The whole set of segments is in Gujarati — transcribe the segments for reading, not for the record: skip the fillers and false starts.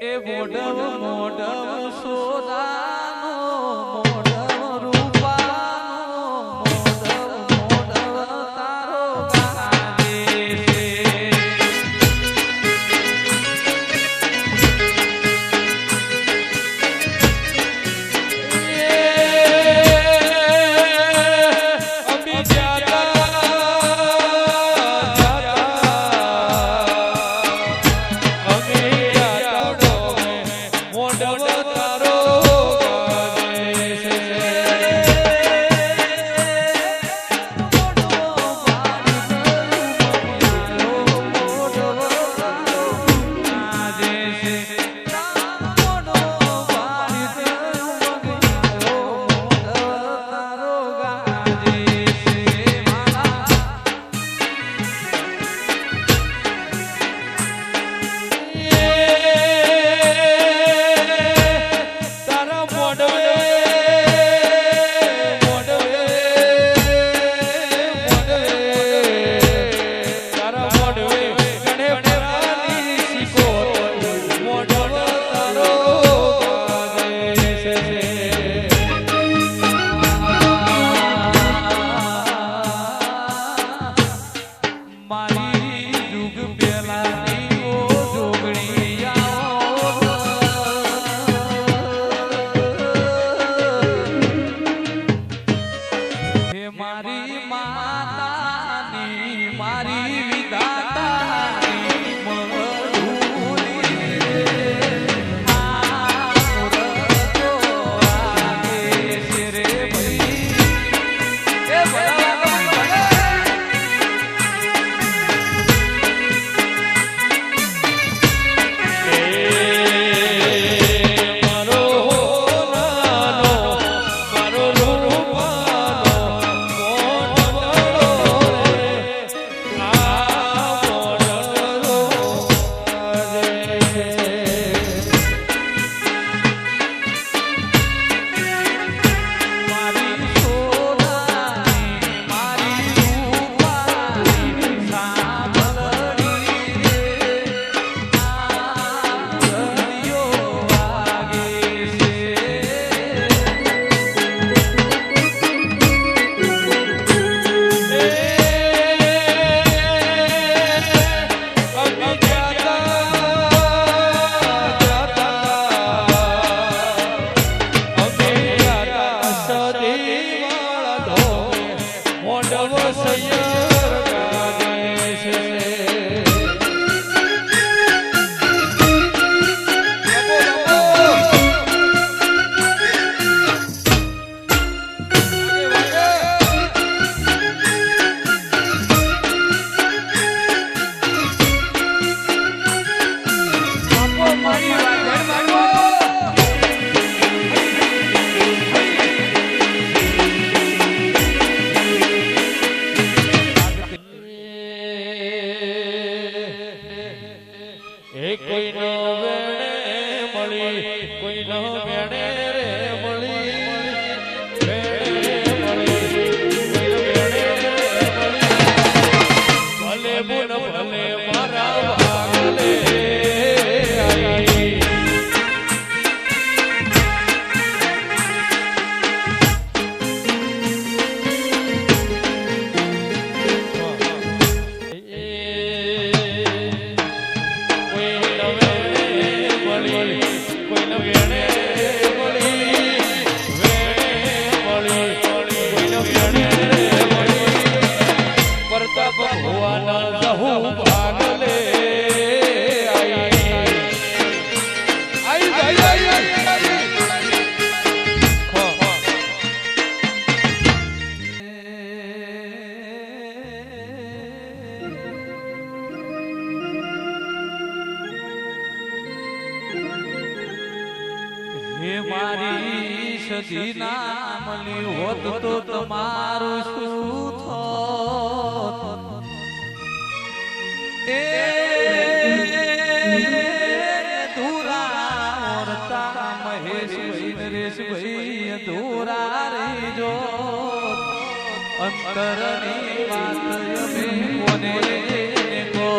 એ મોઢવ મોઢવ સોદાનો મોઢવ રૂપાનો મોઢવ મોઢવ તારો ગાજે સદી ના મળી હોત તો તમારું શું થોત એ ધુરા ઓરતા મહેશ ભાઈ નરેશ ભાઈ ધુરા રે જો અંતરની વાત અમે કોને કો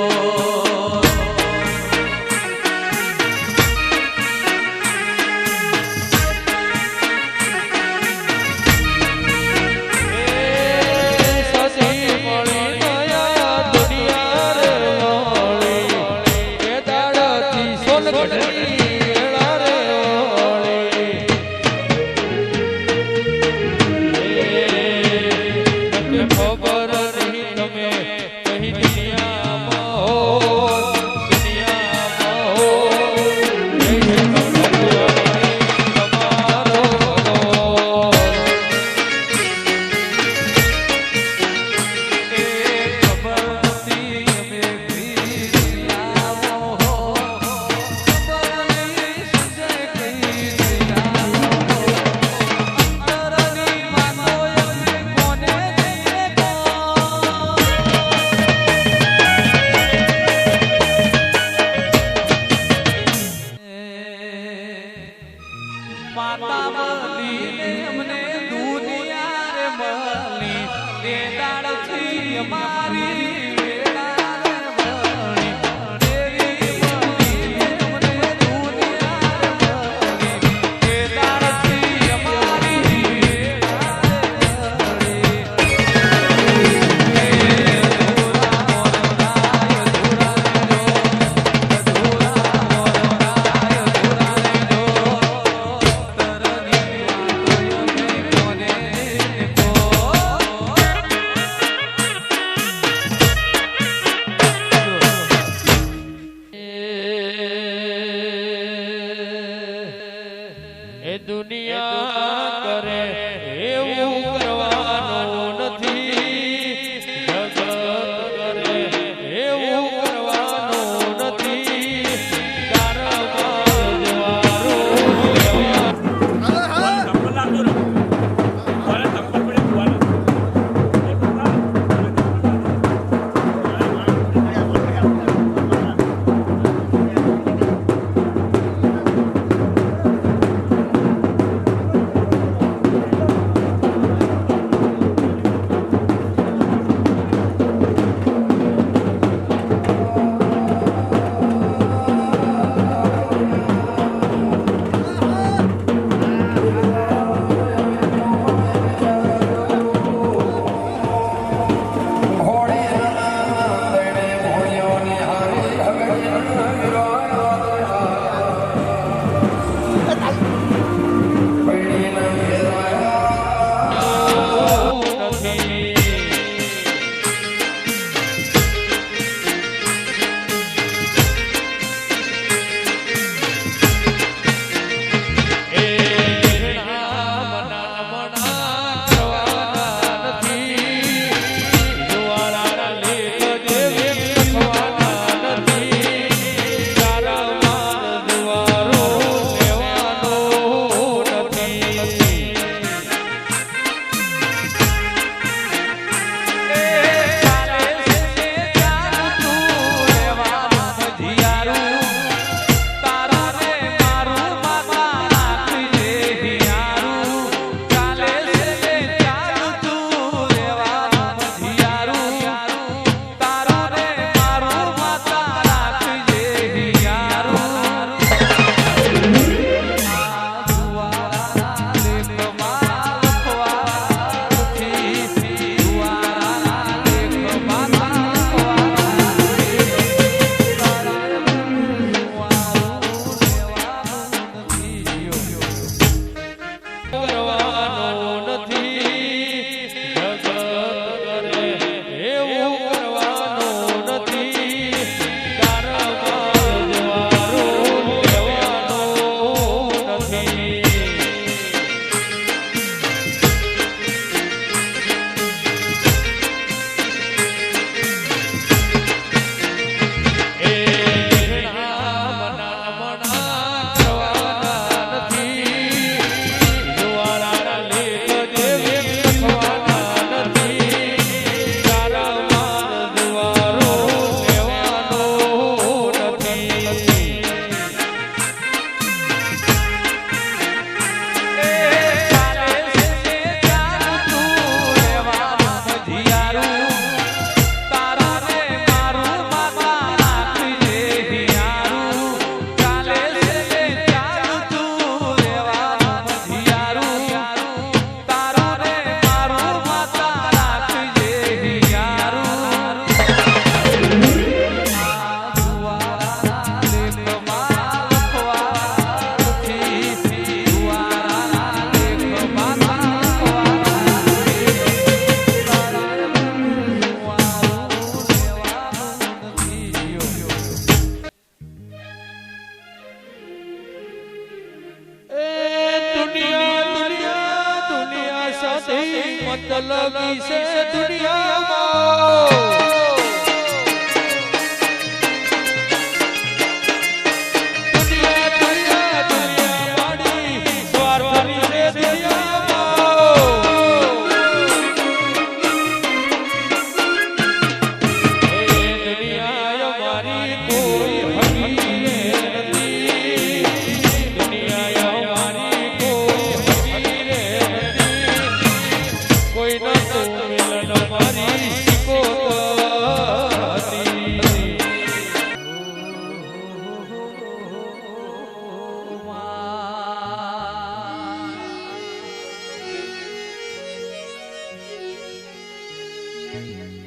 મતલબી છે દુનિયામાં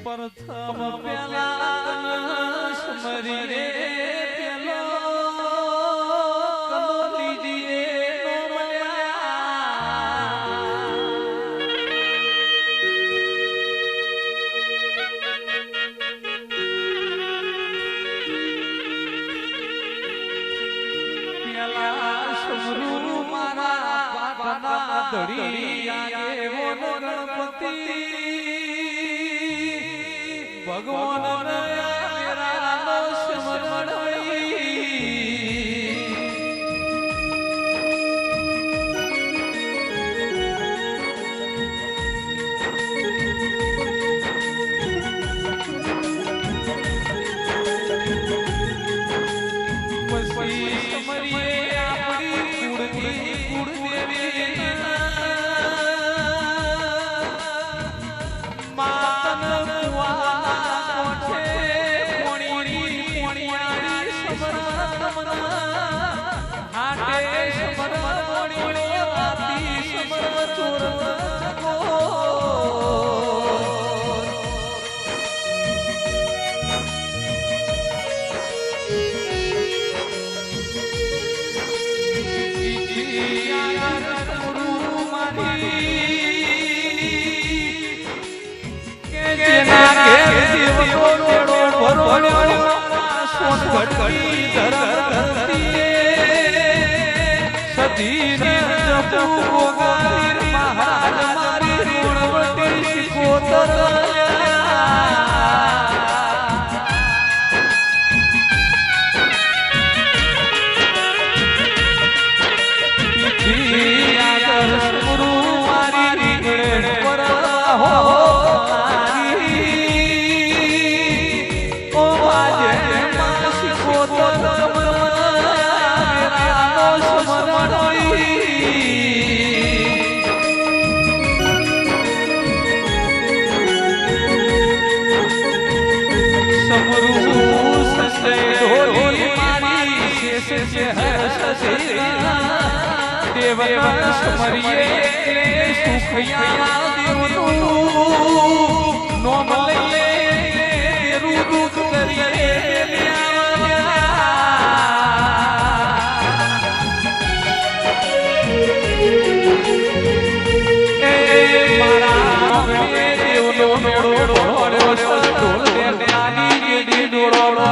પ્રથમ પેલા સમરી રે પેલો કલોલી દીએ નો મળ્યા પેલા સમરૂ મારા પાટના ધડી આગે વો ગણપતિ ભગવાન મેરા સ્મરણ પછી સમરીએ આપણી કુળની કુળદેવી માતન પડ્યો સોનગઢની ધરતીએ સદીને જપુ ગોગારી મહારાજ મારી ગુણવતી શિકોતર દેવના સમરીએ સુખિયા દેવનું નોમ લઈએ રૂપ કરીએ મારા દેવનો મેળો ઢોળ્યો ઢોળ દેવની ગેડી ડોળો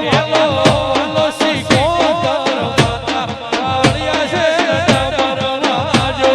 હેલો હેલો શીખો કરવાના વાળિયા છે ડમરવાજો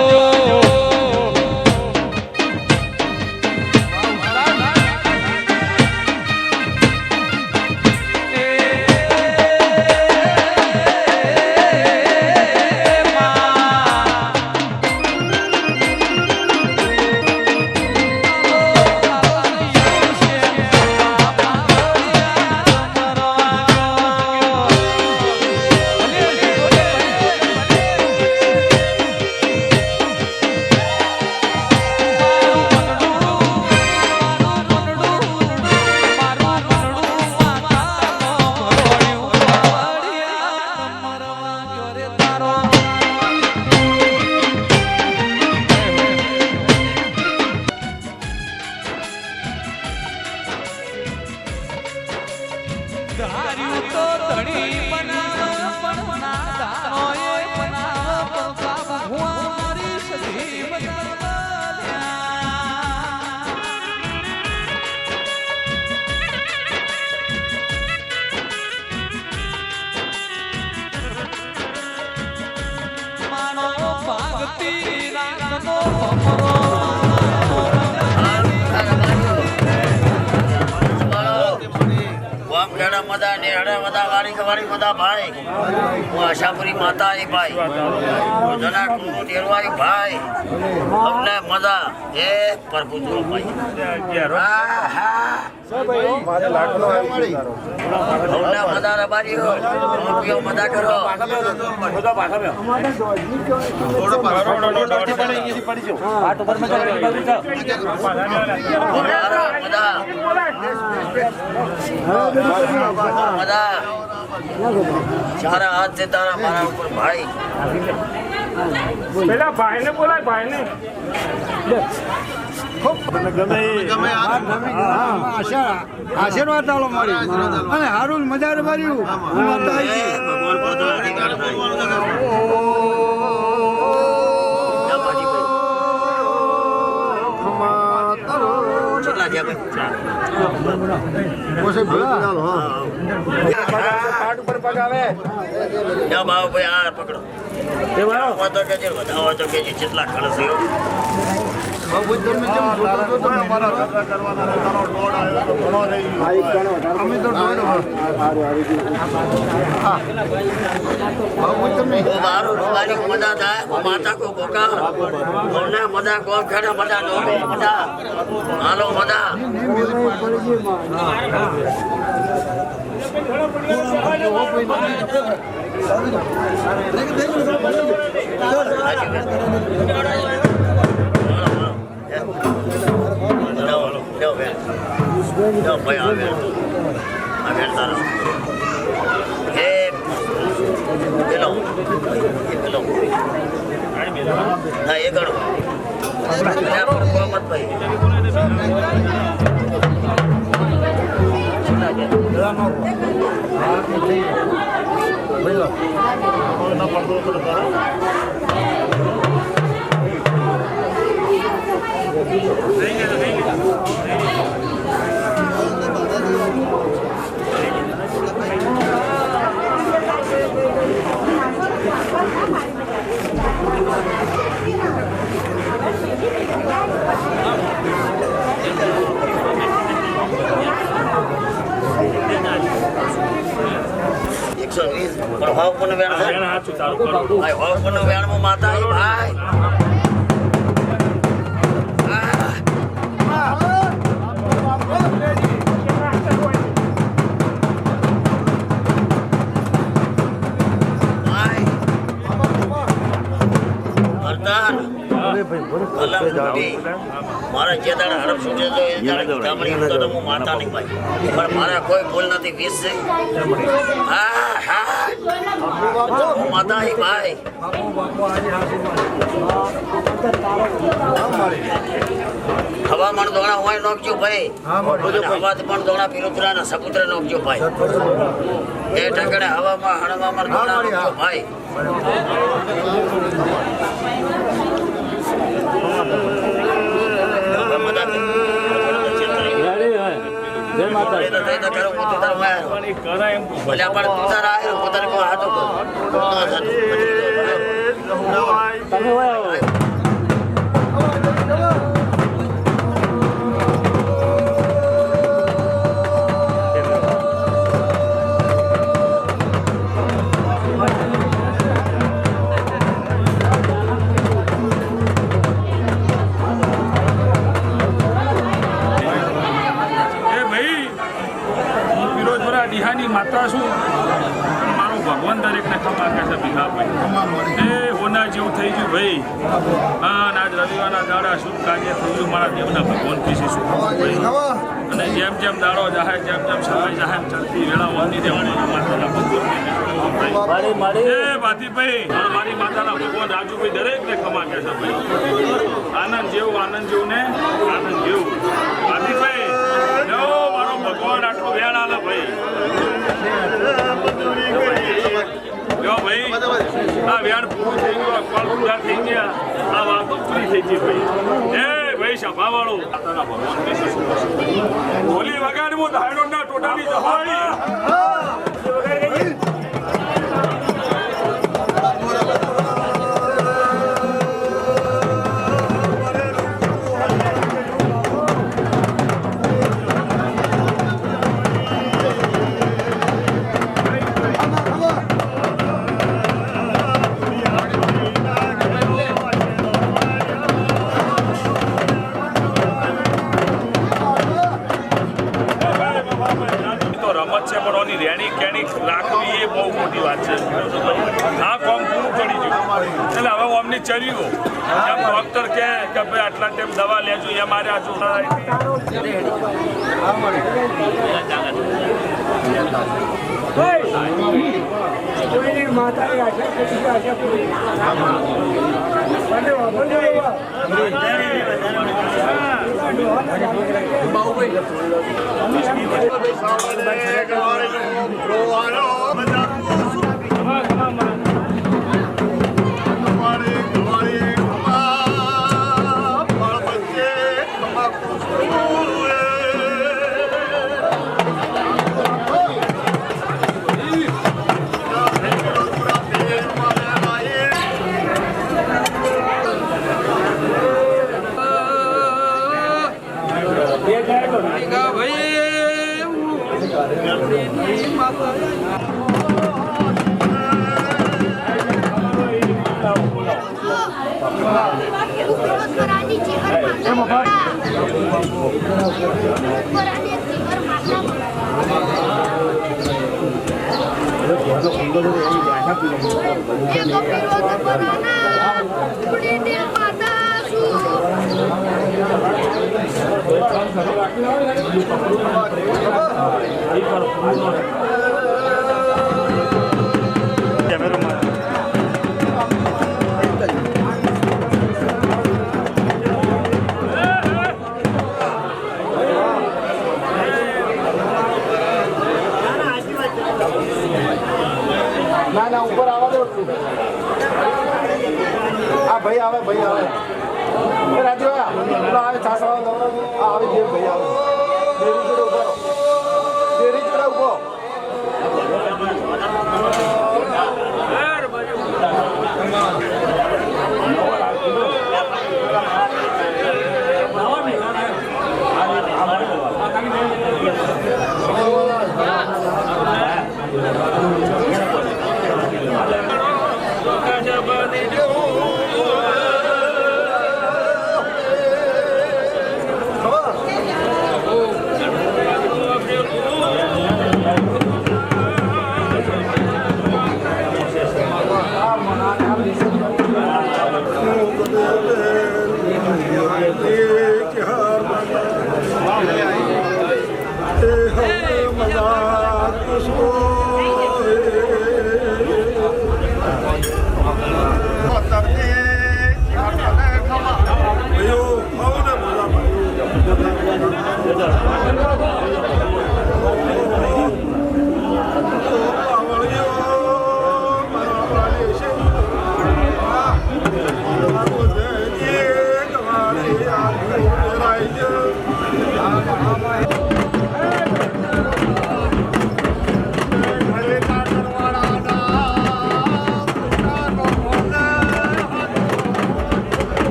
ધાર્યું તો ધણી બનાવ પણ ના ધારો એ બનાવ પ્રતાપ ભુવારી સધી માનો ભાગતી રાતનો મદા ને હડે મદા વારી વારી મદા ભાઈ હું આશાપુરી માતા એ ભાઈ જના કુંભ ડેરવાઈ ભાઈ અમને મદા એ પ્રભુ જો ભાઈ હા હા અમને મદા રબારી હો પીઓ મદા કરો મદા સારા હાથ છે તારા મારા ઉપર ભાઈ પેલા ભાઈ ને બોલાય ભાઈ ને આશીર્વાદ આલો મારી અને હારું મજા માર્યું ભગવાન બધો અધિકાર થાય જેટલા ખર્ચ મજા થાય માતા કો કોકા મજા કો ખેડા મજા મજા હાલો મજા એ ગણો મત ભાઈ પ્રભાવ પણ વેણ માતા ભાઈ મારા જે દાડા હડપ છૂટે તો એ દાડા ગામડી હતો તો હું માતા નહીં ભાઈ પણ મારા કોઈ ભૂલ નથી વીસ છે હા હા હું માતા હી ભાઈ હવામાન દોણા હોય નોખજો ભાઈ હવા પણ દોણા પીરુત્રા ના સપુત્ર નોખજો ભાઈ એ ઠંકડે હવામાં હણવામાં દોણા નોખજો ભાઈ જય માતા એ તો થઈ તો કરો હું તો તારો માયા પણ એ કરાય એમ એટલે આપણે તું તારા આવ્યો પોતાને કોઈ હાથો કરો તમે હોય ડીહાની માતા છું મારો ભગવાન દરેકને ખમા કે છે ભીખાભાઈ એ હોના જેવું થઈ ગયું ભાઈ હા આજ રવિવારના દાડા શુભ કાર્ય થઈ ગયું મારા દેવના ભગવાન પીસી શું અને જેમ જેમ દાડો જાહે જેમ જેમ સમય જાહે ચાલતી વેળા વળતી દેવાના માતાના ભગવાન એ ભાતીભાઈ મારી માતાના ભગવાન રાજુભાઈ દરેકને ખમા કે છે ભાઈ આનંદ જેવું ને આનંદ જેવું ભાતીભાઈ મારો ભગવાન આટલું વેળ આલે ભાઈ જો ભાઈ આ વેણ પૂરું થઈ ગયું અકવાળ પૂરા થઈ ગયા આ વાતો પૂરી થઈ ગઈ ભાઈ એ ભાઈ સભાવાળો માતાના ભગવાન હોલી વગાડવું ધાયડોના ટોટાની જવાઈ રેણી કેણી રાખવી એ બહુ મોટી વાત છે આ કામ પૂરું કરી ગયું એટલે હવે હું અમને ચર્યું એમ ડૉક્ટર કહે કે ભાઈ આટલા ટાઈમ દવા લેજો એ મારે આ ના ઉપર આવવા દો આ ભાઈ આવે રાજુ આવે છાસ આવે જે ભાઈ આવે ડેરી જોડે ઉભો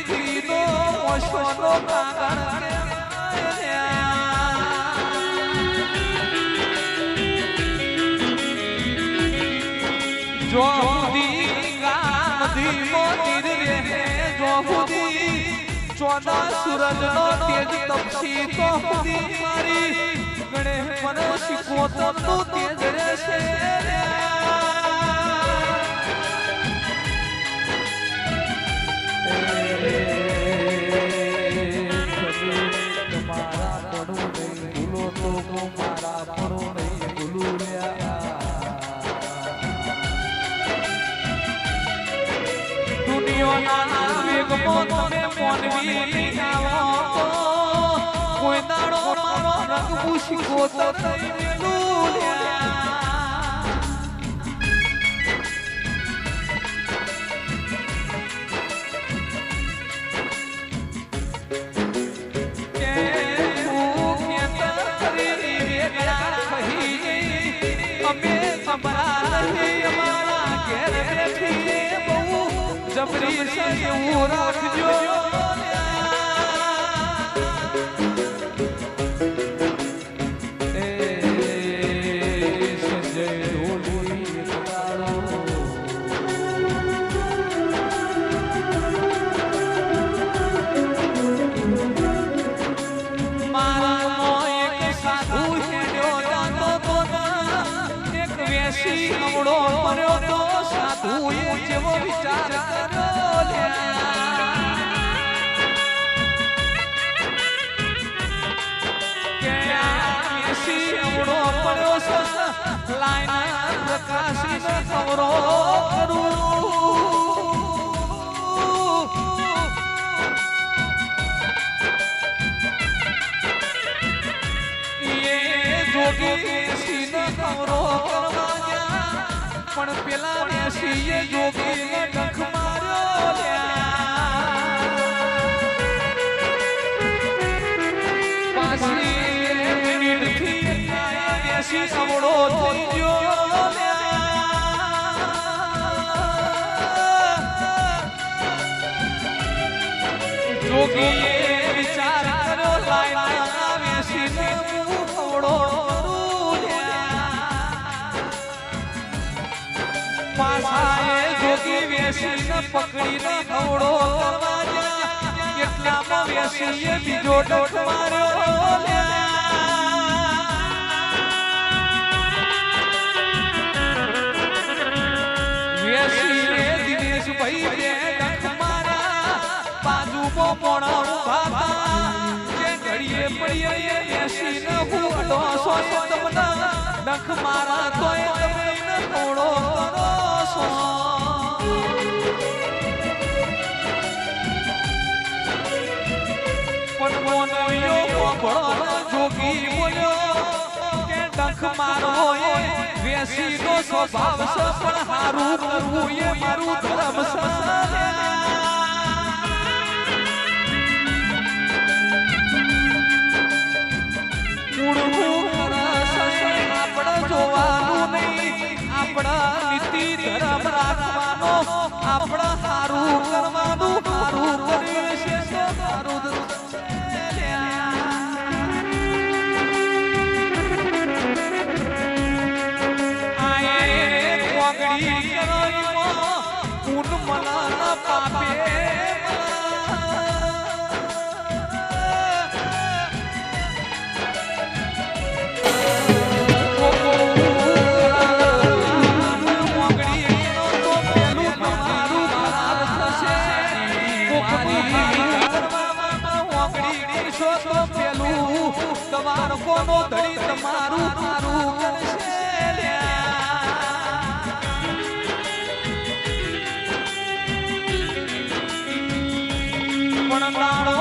દીકરીનો ઓશોનો કાગળ જો હુદી ગામધી મોતીર રહે જો હુદી ચોદા સૂરજનો તેજ તપસી તો હુદી મારી ગણે મને શીખો તો તું તેજ રહેશે તમારા પડું નહીં ભૂલો તો મારા પડું નહીં ભૂલું દુનિયાના વેગમાં તમે મોનવી આવો કોઈ દાડો મારો રંગ પૂછો તો નહીં જબરી છે એવું રાખજો અવળો મર્યો તો સાધુ જેવો વિચાર કર્યો કે મેસી અવળો પડ્યો છે લાઈન પ્રકાશી ખબરો કરું એ જોગી સીને ખબરો કરવા પણ પેલા મેસીએ જોગીને ડખ માર્યો પાછી નીડથી મેસી અવળો થઈ ગયો જોગીએ વિચાર કર્યો લાઈના મેસીને અવળો પાછાએ જોગી વેસીને પકડીને ખવડો કરવા ગયા કેટલામાં વેસીએ બીજો ડખ માર્યો વેસીએ દિનેશભાઈ બે ડખ માર્યા બાજુમાં મોણા ઉભા કે ઘડીએ પડીએ વેસીને હું ડોસો તમને ડખ મારા તોય તમને ખવડો જોગી બોલ્યો કે ડખ મારવો એ વેસી નો સ્વભાવ છે પણ હારું કરવું એ મારું ધર્મ આપણે જોવાનું નહીં આપણા નીતિ ધર્મ રાખવાનો આપણા હારું કરવાનું હારું કરીએ છે હારું મલાના પાપે તમારો કોનો ધડી તમારું મારું કરશે પણ